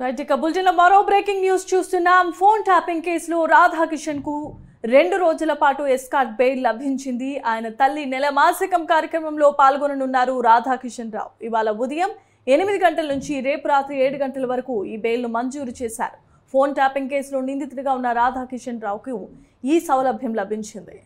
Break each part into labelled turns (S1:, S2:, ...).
S1: Right ఇక బులెటిన్లో మరో బ్రేకింగ్ న్యూస్ చూస్తున్నాం. ఫోన్ ట్యాపింగ్ కేసులో రాధాకిషన్ కు 2 రోజుల పాటు ఎస్కార్ట్ బెయిల్ లభించింది. ఆయన తల్లి నెల మాసికం కార్యక్రమంలో పాల్గొననున్నారు రాధాకిషన్ రావు. ఇవాళ ఉదయం 8 గంటల నుంచి రేపు రాత్రి 7 గంటల వరకు ఈ బెయిల్ను మంజూరు చేశారు. ఫోన్ ట్యాపింగ్ కేసులో నిందితుడిగా ఉన్న రాధాకిషన్ రావుకు ఈ సౌలభ్యం లభించింది.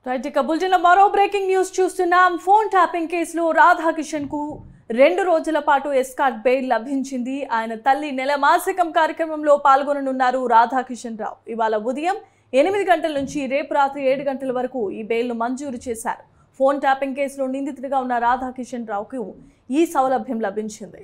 S1: రైట్ ఇక బులెటిన్లో మరో బ్రేకింగ్ న్యూస్ చూస్తున్నాం. ఫోన్ ట్యాపింగ్ కేసులో రాధాకిషన్ కు 2 రోజుల పాటు ఎస్కార్ట్ బెయిల్ లభించింది. ఆయన తల్లి నెల మాసికం కార్యక్రమంలో పాల్గొననున్నారు రాధాకిషన్ రావు. ఇవాళ ఉదయం 8 గంటల నుంచి రేపు రాత్రి 7 గంటల వరకు ఈ బెయిల్ను మంజూరు చేశారు. ఫోన్ ట్యాపింగ్ కేసులో నిందితుడిగా ఉన్న రాధాకిషన్ రావుకు ఈ సౌలభ్యం లభించింది.